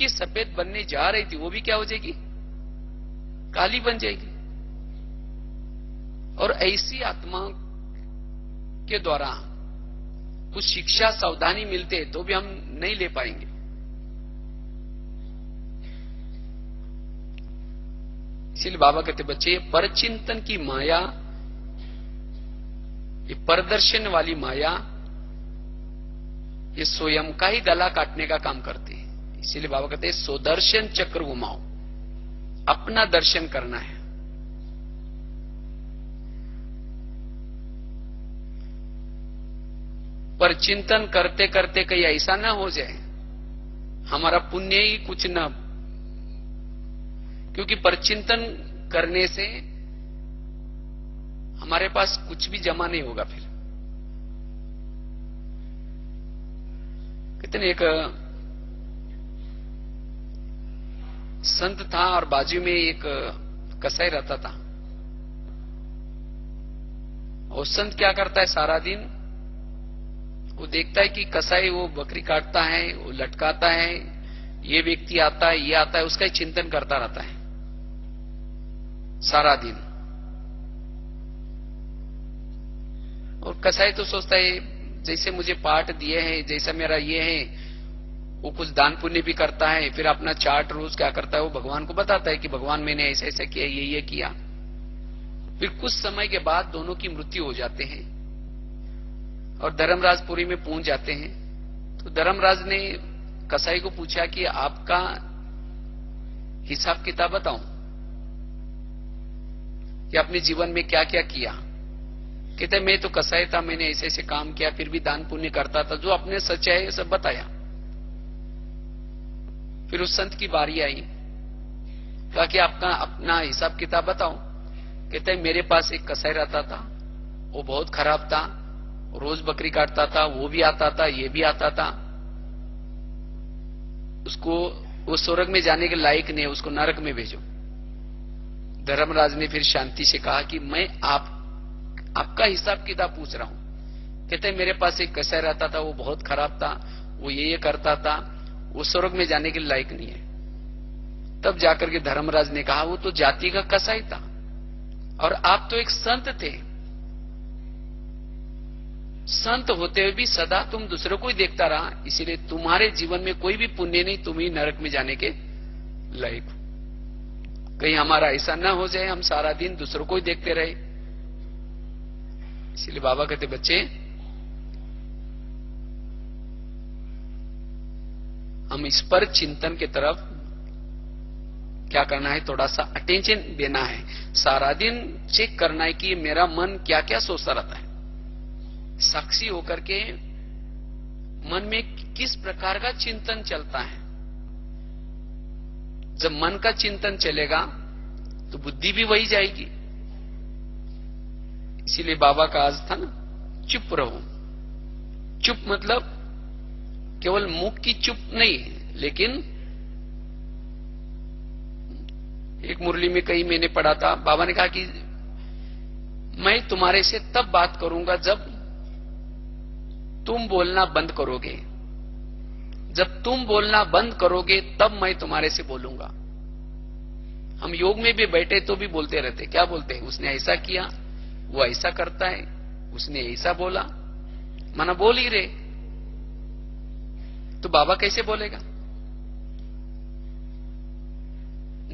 की सफेद बनने जा रही थी वो भी क्या हो जाएगी, काली बन जाएगी। और ऐसी आत्मा के द्वारा कुछ शिक्षा सावधानी मिलते तो भी हम नहीं ले पाएंगे। इसलिए बाबा कहते बच्चे, परचिंतन की माया, ये परदर्शन वाली माया, ये स्वयं का ही गला काटने का काम करती है। इसीलिए बाबा कहते हैं स्वदर्शन चक्र घुमाओ, अपना दर्शन करना है। पर चिंतन करते करते कहीं ऐसा ना हो जाए हमारा पुण्य ही कुछ न, क्योंकि परचिंतन करने से हमारे पास कुछ भी जमा नहीं होगा। फिर कितने एक संत था और बाजू में एक कसाई रहता था। और संत क्या करता है, सारा दिन वो देखता है कि कसाई वो बकरी काटता है, वो लटकाता है, ये व्यक्ति आता है, ये आता है, उसका ही चिंतन करता रहता है सारा दिन। और कसाई तो सोचता है जैसे मुझे पाठ दिए हैं, जैसा मेरा ये है, वो कुछ दान पुण्य भी करता है, फिर अपना चार्ट रोज क्या करता है वो भगवान को बताता है कि भगवान मैंने ऐसा ऐसा किया, ये किया। फिर कुछ समय के बाद दोनों की मृत्यु हो जाते हैं और धर्मराजपुरी में पहुंच जाते हैं। तो धर्मराज ने कसाई को पूछा कि आपका हिसाब किताब बताऊं कि अपने जीवन में क्या क्या किया। कहते मैं तो कसाई था, मैंने ऐसे ऐसे काम किया, फिर भी दान पुण्य करता था, जो अपने सच है ये सब बताया। फिर उस संत की बारी आई, कहा कि आपका अपना हिसाब किताब बताओ। कहते मेरे पास एक कसाई रहता था, वो बहुत खराब था, रोज बकरी काटता था, वो भी आता था, ये भी आता था, उसको वो स्वर्ग में जाने के लायक नहीं है, उसको नरक में भेजो। धर्मराज ने फिर शांति से कहा कि मैं आपका हिसाब किताब पूछ रहा हूं। कहते मेरे पास एक कसाई रहता था, वो बहुत खराब था, वो ये करता था, वो स्वर्ग में जाने के लायक नहीं है। तब जाकर के धर्मराज ने कहा वो तो जाति का कसाई था और आप तो एक संत थे, संत होते हुए भी सदा तुम दूसरों को ही देखता रहा, इसीलिए तुम्हारे जीवन में कोई भी पुण्य नहीं, तुम ही नरक में जाने के लायक हो। कहीं हमारा ऐसा ना हो जाए हम सारा दिन दूसरों को ही देखते रहे। इसलिए बाबा कहते बच्चे हम इस पर चिंतन की तरफ क्या करना है, थोड़ा सा अटेंशन देना है। सारा दिन चेक करना है कि मेरा मन क्या क्या सोचता रहता है, साक्षी होकर के मन में किस प्रकार का चिंतन चलता है। जब मन का चिंतन चलेगा तो बुद्धि भी वही जाएगी। इसीलिए बाबा का आज था ना, चुप रहो। चुप मतलब केवल मुख की चुप नहीं, लेकिन एक मुरली में कहीं मैंने पढ़ा था, बाबा ने कहा कि मैं तुम्हारे से तब बात करूंगा जब तुम बोलना बंद करोगे। जब तुम बोलना बंद करोगे तब मैं तुम्हारे से बोलूंगा। हम योग में भी बैठे तो भी बोलते रहते, क्या बोलते हैं, उसने ऐसा किया, वो ऐसा करता है, उसने ऐसा बोला, माना बोल ही रहे। तो बाबा कैसे बोलेगा?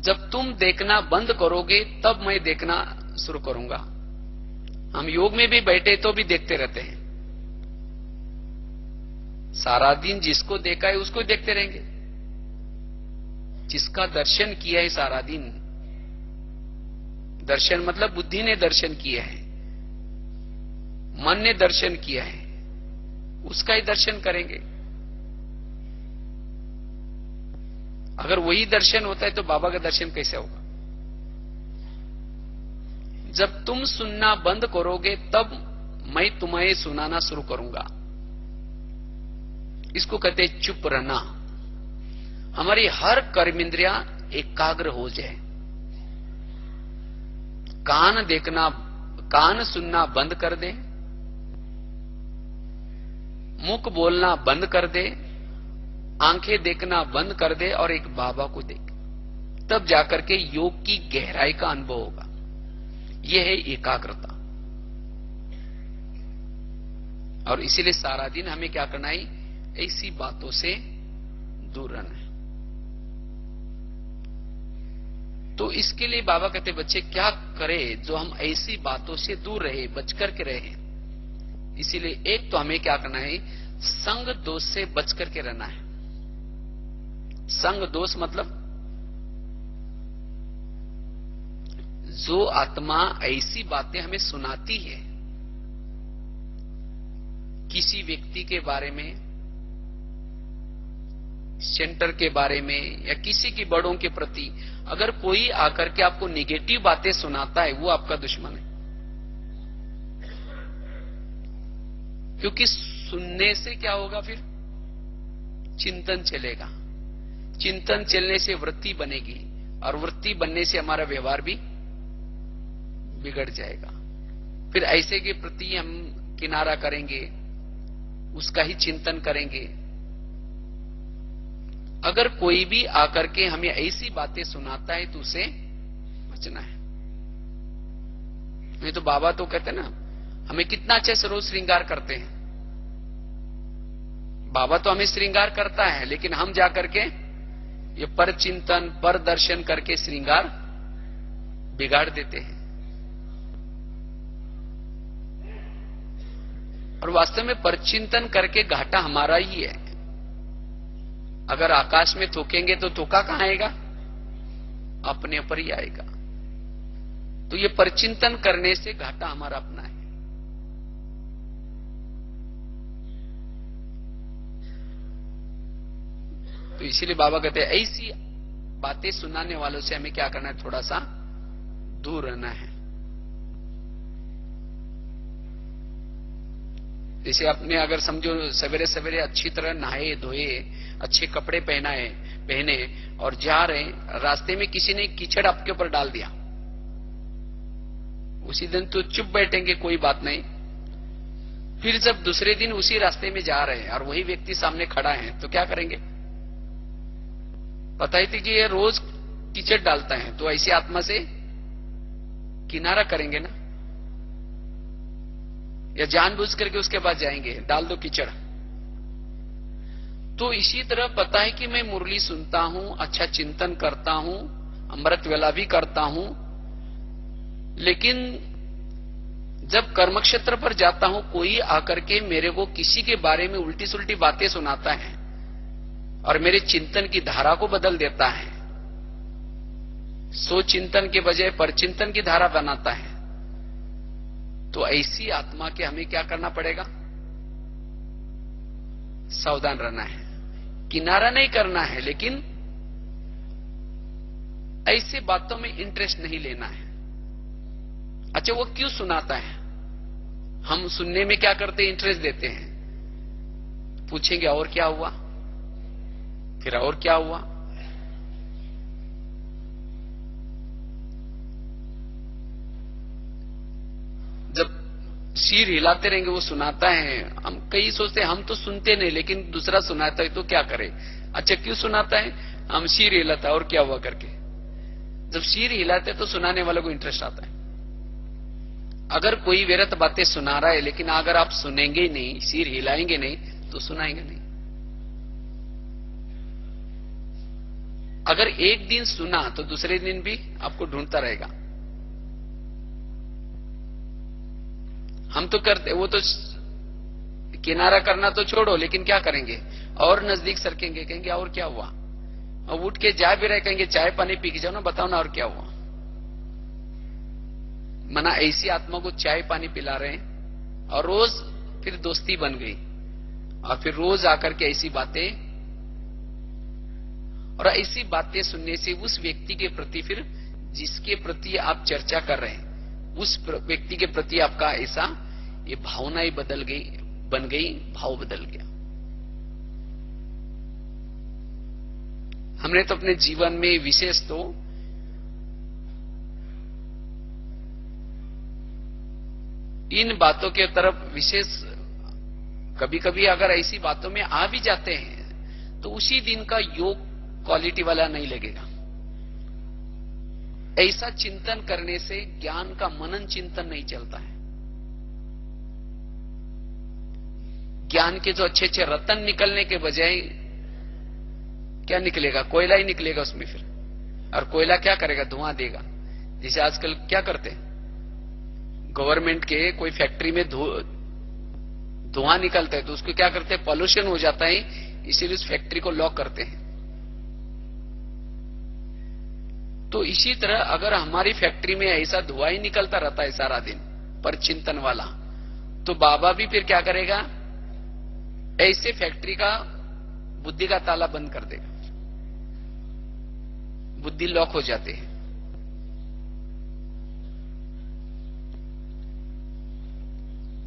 जब तुम देखना बंद करोगे तब मैं देखना शुरू करूंगा। हम योग में भी बैठे तो भी देखते रहते हैं, सारा दिन जिसको देखा है उसको देखते रहेंगे। जिसका दर्शन किया है सारा दिन, दर्शन मतलब बुद्धि ने दर्शन किया है, मन ने दर्शन किया है, उसका ही दर्शन करेंगे। अगर वही दर्शन होता है तो बाबा का दर्शन कैसे होगा? जब तुम सुनना बंद करोगे तब मैं तुम्हें सुनाना शुरू करूंगा। इसको कहते हैं चुप रहना। हमारी हर कर्मेंद्रियां एकाग्र हो जाए। कान देखना, कान सुनना बंद कर दे, मुख बोलना बंद कर दे, आंखें देखना बंद कर दे और एक बाबा को देख, तब जाकर के योग की गहराई का अनुभव होगा। यह है एकाग्रता। और इसीलिए सारा दिन हमें क्या करना है, ऐसी बातों से दूर रहना है। तो इसके लिए बाबा कहते बच्चे क्या करें जो हम ऐसी बातों से दूर रहे, बच करके रहे। इसीलिए एक तो हमें क्या करना है, संग दोष से बच करके रहना है। संग दोष मतलब जो आत्मा ऐसी बातें हमें सुनाती है किसी व्यक्ति के बारे में, सेंटर के बारे में, या किसी की बड़ों के प्रति, अगर कोई आकर के आपको निगेटिव बातें सुनाता है, वो आपका दुश्मन है। क्योंकि सुनने से क्या होगा, फिर चिंतन चलेगा, चिंतन चलने से वृत्ति बनेगी, और वृत्ति बनने से हमारा व्यवहार भी बिगड़ जाएगा। फिर ऐसे के प्रति हम किनारा करेंगे, उसका ही चिंतन करेंगे। अगर कोई भी आकर के हमें ऐसी बातें सुनाता है तो उसे बचना है। नहीं तो बाबा तो कहते ना, हमें कितना अच्छे से रोज श्रृंगार करते हैं। बाबा तो हमें श्रृंगार करता है, लेकिन हम जाकर के ये पर चिंतन पर दर्शन करके श्रृंगार बिगाड़ देते हैं। और वास्तव में परचिंतन करके घाटा हमारा ही है। अगर आकाश में थूकेंगे तो थूका कहां आएगा, अपने ऊपर ही आएगा। तो ये परचिंतन करने से घाटा हमारा अपना है। तो इसीलिए बाबा कहते हैं ऐसी बातें सुनाने वालों से हमें क्या करना है, थोड़ा सा दूर रहना है। जैसे अपने अगर समझो सवेरे सवेरे अच्छी तरह नहाए धोए, अच्छे कपड़े पहने और जा रहे, रास्ते में किसी ने कीचड़ आपके ऊपर डाल दिया, उसी दिन तो चुप बैठेंगे, कोई बात नहीं। फिर जब दूसरे दिन उसी रास्ते में जा रहे हैं और वही व्यक्ति सामने खड़ा है, तो क्या करेंगे, पता ही थी कि ये रोज कीचड़ डालता है, तो ऐसी आत्मा से किनारा करेंगे ना, या जानबूझ करके उसके पास जाएंगे, डाल दो कीचड़। तो इसी तरह पता है कि मैं मुरली सुनता हूं, अच्छा चिंतन करता हूं, अमृत वेला भी करता हूं, लेकिन जब कर्मक्षेत्र पर जाता हूं, कोई आकर के मेरे को किसी के बारे में उल्टी सुल्टी बातें सुनाता है और मेरे चिंतन की धारा को बदल देता है, सो चिंतन के बजाय परचिंतन की धारा बनाता है, तो ऐसी आत्मा के हमें क्या करना पड़ेगा, सावधान रहना है। किनारा नहीं करना है, लेकिन ऐसे बातों में इंटरेस्ट नहीं लेना है। अच्छा, वो क्यों सुनाता है, हम सुनने में क्या करते हैं, इंटरेस्ट देते हैं, पूछेंगे और क्या हुआ, फिर और क्या हुआ। जब सिर हिलाते रहेंगे, वो सुनाता है, हम कई सोचते हैं हम तो सुनते नहीं, लेकिन दूसरा सुनाता है तो क्या करे। अच्छा, क्यों सुनाता है, हम सिर हिलाता है और क्या हुआ करके। जब सिर हिलाते तो सुनाने वालों को इंटरेस्ट आता है। अगर कोई व्यर्थ बातें सुना रहा है, लेकिन अगर आप सुनेंगे ही नहीं, सिर हिलाएंगे नहीं, तो सुनाएंगे नहीं। अगर एक दिन सुना तो दूसरे दिन भी आपको ढूंढता रहेगा। हम तो करते, वो तो किनारा करना तो छोड़ो, लेकिन क्या करेंगे, और नजदीक सरकेंगे, कहेंगे और क्या हुआ, और उठ के जा भी रहे, कहेंगे चाय पानी पी के जाओ ना, बताओ ना और क्या हुआ। मना ऐसी आत्मा को चाय पानी पिला रहे हैं, और रोज फिर दोस्ती बन गई, और फिर रोज आकर के ऐसी बातें, और ऐसी बातें सुनने से उस व्यक्ति के प्रति, फिर जिसके प्रति आप चर्चा कर रहे हैं, उस व्यक्ति के प्रति आपका ऐसा ये भावनाएं बन गई, भाव बदल गया। हमने तो अपने जीवन में विशेष तो इन बातों के तरफ विशेष, कभी कभी अगर ऐसी बातों में आ भी जाते हैं तो उसी दिन का योग क्वालिटी वाला नहीं लगेगा। ऐसा चिंतन करने से ज्ञान का मनन चिंतन नहीं चलता है। ज्ञान के जो अच्छे अच्छे रतन निकलने के बजाय क्या निकलेगा? कोयला ही निकलेगा उसमें फिर। और कोयला क्या करेगा? धुआं देगा। जैसे आजकल क्या करते हैं, गवर्नमेंट के कोई फैक्ट्री में धुआं निकलता है तो उसको क्या करते हैं? पॉल्यूशन हो जाता है, इसीलिए उस फैक्ट्री को लॉक करते हैं। तो इसी तरह अगर हमारी फैक्ट्री में ऐसा धुआं ही निकलता रहता है सारा दिन पर चिंतन वाला, तो बाबा भी फिर क्या करेगा? ऐसे फैक्ट्री का बुद्धि का ताला बंद कर देगा, बुद्धि लॉक हो जाते हैं।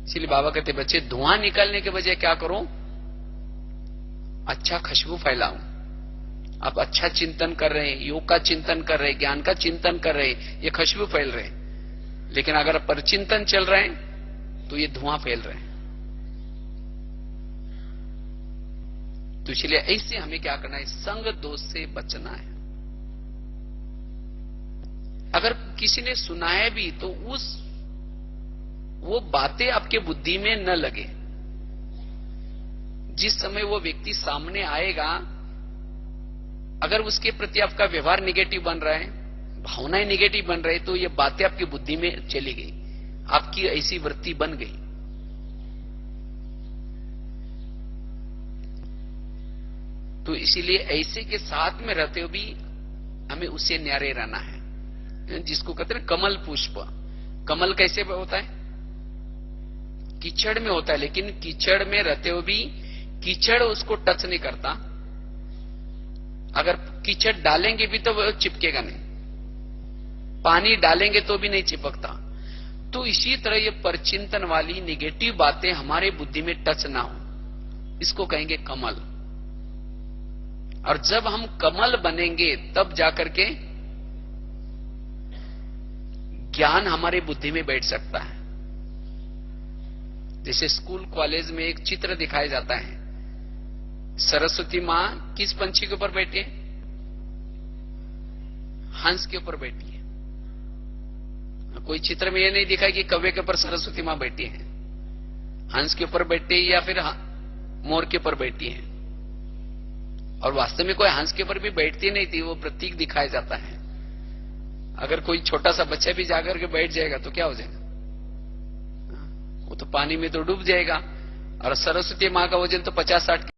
इसलिए बाबा कहते बच्चे धुआं निकलने के बजाय क्या करो? अच्छा खुशबू फैलाओ। आप अच्छा चिंतन कर रहे हैं, योग का चिंतन कर रहे हैं, ज्ञान का चिंतन कर रहे हैं, ये खुशबू फैल रहे हैं। लेकिन अगर परचिंतन चल रहे हैं तो ये धुआं फैल रहे हैं। तो इसलिए ऐसे हमें क्या करना है? संग दोष से बचना है। अगर किसी ने सुनाया भी तो वो बातें आपके बुद्धि में न लगे। जिस समय वो व्यक्ति सामने आएगा, अगर उसके प्रति आपका व्यवहार निगेटिव बन रहा है, भावनाएं निगेटिव बन रही, तो ये बातें आपकी बुद्धि में चली गई, आपकी ऐसी वृत्ति बन गई। तो इसीलिए ऐसे के साथ में रहते हुए भी हमें उससे न्यारे रहना है, जिसको कहते हैं कमल पुष्प। कमल कैसे होता है? कीचड़ में होता है, लेकिन कीचड़ में रहते हुए भी कीचड़ उसको टच नहीं करता। अगर कीचड़ डालेंगे भी तो वो चिपकेगा नहीं, पानी डालेंगे तो भी नहीं चिपकता। तो इसी तरह ये परचिंतन वाली निगेटिव बातें हमारे बुद्धि में टच ना हो, इसको कहेंगे कमल। और जब हम कमल बनेंगे तब जाकर के ज्ञान हमारे बुद्धि में बैठ सकता है। जैसे स्कूल कॉलेज में एक चित्र दिखाया जाता है, सरस्वती मां किस पंछी के ऊपर बैठी है? हंस के ऊपर बैठी है। कोई चित्र में यह नहीं दिखा कि कौवे के ऊपर सरस्वती मां बैठी है, हंस के ऊपर बैठी है या फिर मोर के ऊपर बैठी है। और वास्तव में कोई हंस के ऊपर भी बैठती नहीं थी, वो प्रतीक दिखाया जाता है। अगर कोई छोटा सा बच्चा भी जाकर के बैठ जाएगा तो क्या हो जाएगा? वो तो पानी में तो डूब जाएगा। और सरस्वती मां का वजन तो 50-60